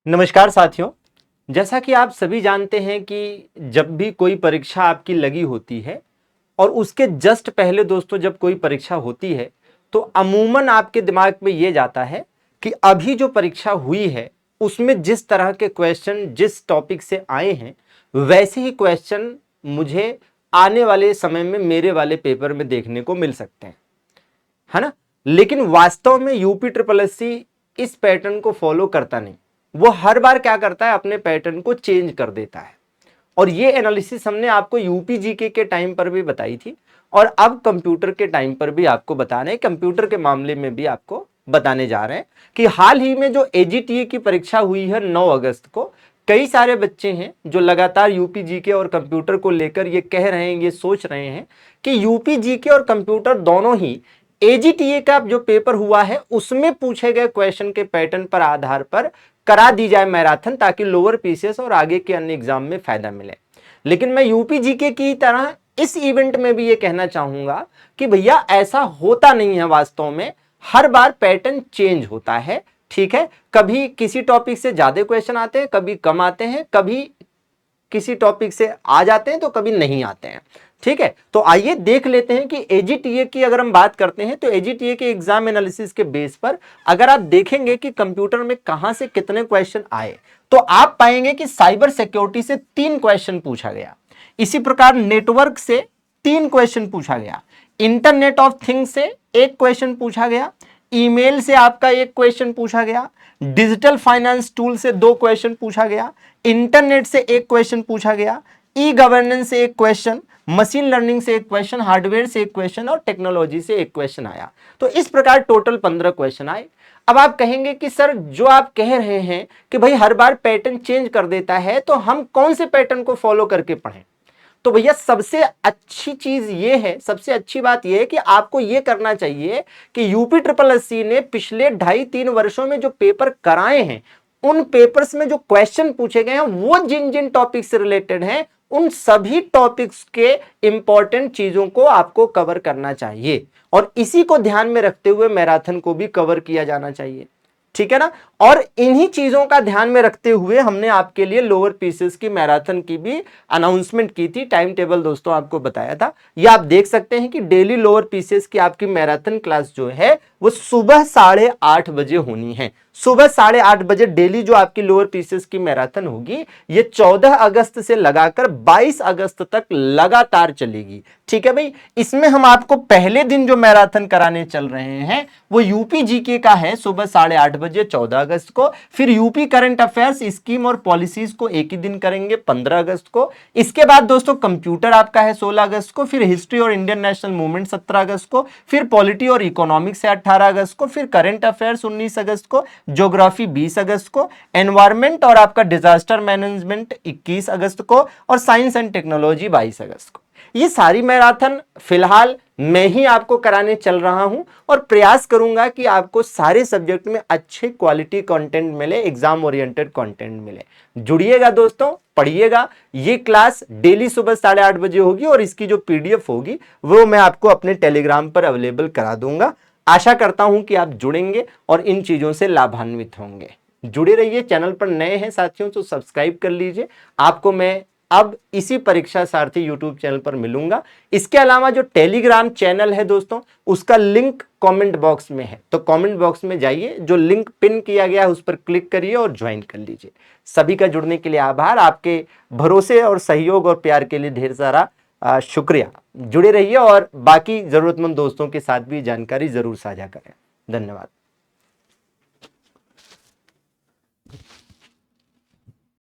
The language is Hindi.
नमस्कार साथियों। जैसा कि आप सभी जानते हैं कि जब भी कोई परीक्षा आपकी लगी होती है और उसके जस्ट पहले दोस्तों जब कोई परीक्षा होती है तो अमूमन आपके दिमाग में ये जाता है कि अभी जो परीक्षा हुई है उसमें जिस तरह के क्वेश्चन जिस टॉपिक से आए हैं वैसे ही क्वेश्चन मुझे आने वाले समय में मेरे वाले पेपर में देखने को मिल सकते हैं, है ना। लेकिन वास्तव में यूपी ट्रिपल एससी इस पैटर्न को फॉलो करता नहीं। वो हर बार क्या करता है, अपने पैटर्न को चेंज कर देता है। और ये एनालिसिस हमने आपको यूपी जीके के टाइम पर भी बताई थी और अब कंप्यूटर के टाइम पर भी आपको बता रहे हैं, कंप्यूटर के मामले में भी आपको बताने जा रहे हैं कि हाल ही में जो एजीटीए की परीक्षा हुई है 9 अगस्त को, कई सारे बच्चे हैं जो लगातार यूपी जीके और कंप्यूटर को लेकर ये कह रहे हैं, ये सोच रहे हैं कि यूपी जीके और कंप्यूटर दोनों ही एजीटीए का जो पेपर हुआ है उसमें पूछे गए क्वेश्चन के पैटर्न पर आधार पर करा दी जाए मैराथन, ताकि लोअर पीसीएस और आगे के अन्य एग्जाम में फायदा मिले। लेकिन मैं यूपी जीके की तरह इस इवेंट में भी ये कहना चाहूंगा कि भैया ऐसा होता नहीं है। वास्तव में हर बार पैटर्न चेंज होता है, ठीक है। कभी किसी टॉपिक से ज्यादा क्वेश्चन आते हैं, कभी कम आते हैं, कभी किसी टॉपिक से आ जाते हैं तो कभी नहीं आते हैं, ठीक है। तो आइए देख लेते हैं कि एजीटीए की अगर हम बात करते हैं तो एजीटीए के एग्जाम एनालिसिस के बेस पर अगर आप देखेंगे कि कंप्यूटर में कहां से कितने क्वेश्चन आए तो आप पाएंगे कि साइबर सिक्योरिटी से 3 क्वेश्चन पूछा गया, इसी प्रकार नेटवर्क से 3 क्वेश्चन पूछा गया, इंटरनेट ऑफ थिंग्स से 1 क्वेश्चन पूछा गया, ईमेल से आपका 1 क्वेश्चन पूछा गया, डिजिटल फाइनेंस टूल से 2 क्वेश्चन पूछा गया, इंटरनेट से 1 क्वेश्चन पूछा गया, ई गवर्नेंस से 1 क्वेश्चन, मशीन लर्निंग से 1 क्वेश्चन, हार्डवेयर से 1 क्वेश्चन और टेक्नोलॉजी से 1 क्वेश्चन आया। तो इस प्रकार टोटल 15 क्वेश्चन आए। अब आप कहेंगे कि सर जो आप कह रहे हैं कि भाई हर बार पैटर्न चेंज कर देता है, तो हम कौन से पैटर्न को फॉलो करके पढ़ें? तो भैया सबसे अच्छी चीज ये है, सबसे अच्छी बात ये है कि आपको ये करना चाहिए कि यूपी ट्रिपल एससी ने पिछले 2.5-3 वर्षों में जो पेपर कराए हैं उन पेपर्स में जो क्वेश्चन पूछे गए हैं वो जिन जिन टॉपिक से रिलेटेड हैं उन सभी टॉपिक्स के इंपॉर्टेंट चीजों को आपको कवर करना चाहिए और इसी को ध्यान में रखते हुए मैराथन को भी कवर किया जाना चाहिए, ठीक है ना। और इन्हीं चीजों का ध्यान में रखते हुए हमने आपके लिए लोअर पीसेस की मैराथन की भी अनाउंसमेंट की थी। टाइम टेबल दोस्तों आपको बताया था, ये आप देख सकते हैं कि डेली लोअर पीसेस की आपकी मैराथन क्लास जो है वो सुबह 8:30 बजे होनी है। सुबह 8:30 बजे डेली जो आपकी लोअर पीसेस की मैराथन होगी ये 14 अगस्त से लगाकर 22 अगस्त तक लगातार चलेगी, ठीक है भाई। इसमें हम आपको पहले दिन जो मैराथन कराने चल रहे हैं वो यूपी जीके का है सुबह 8:30 बजे 14 अगस्त को, फिर यूपी करंट अफेयर्स स्कीम और पॉलिसीज को एक ही दिन करेंगे 15 अगस्त को। इसके बाद दोस्तों कंप्यूटर आपका है 16 अगस्त को, फिर हिस्ट्री और इंडियन नेशनल मूवमेंट 17 अगस्त को, फिर पॉलिटी और इकोनॉमिक्स है 18 अगस्त को, फिर करंट अफेयर्स 19 अगस्त को, ज्योग्राफी 20 अगस्त को, एनवायरमेंट और आपका डिजास्टर मैनेजमेंट 21 अगस्त को और साइंस एंड टेक्नोलॉजी 22 अगस्त को। ये सारी मैराथन फिलहाल मैं ही आपको कराने चल रहा हूं और प्रयास करूंगा कि आपको सारे सब्जेक्ट में अच्छे क्वालिटी कंटेंट मिले, एग्जाम ओरिएंटेड कंटेंट मिले। जुड़िएगा दोस्तों, पढ़िएगा। ये क्लास डेली सुबह 8:30 बजे होगी और इसकी जो पीडीएफ होगी वो मैं आपको अपने टेलीग्राम पर अवेलेबल करा दूंगा। आशा करता हूं कि आप जुड़ेंगे और इन चीजों से लाभान्वित होंगे। जुड़े रहिए। चैनल पर नए हैं साथियों तो सब्सक्राइब कर लीजिए। आपको मैं अब इसी परीक्षा सारथी यूट्यूब चैनल पर मिलूंगा। इसके अलावा जो टेलीग्राम चैनल है दोस्तों उसका लिंक कमेंट बॉक्स में है, तो कमेंट बॉक्स में जाइए, जो लिंक पिन किया गया है उस पर क्लिक करिए और ज्वाइन कर लीजिए। सभी का जुड़ने के लिए आभार। आपके भरोसे और सहयोग और प्यार के लिए ढेर सारा शुक्रिया। जुड़े रहिए और बाकी जरूरतमंद दोस्तों के साथ भी जानकारी जरूर साझा करें। धन्यवाद।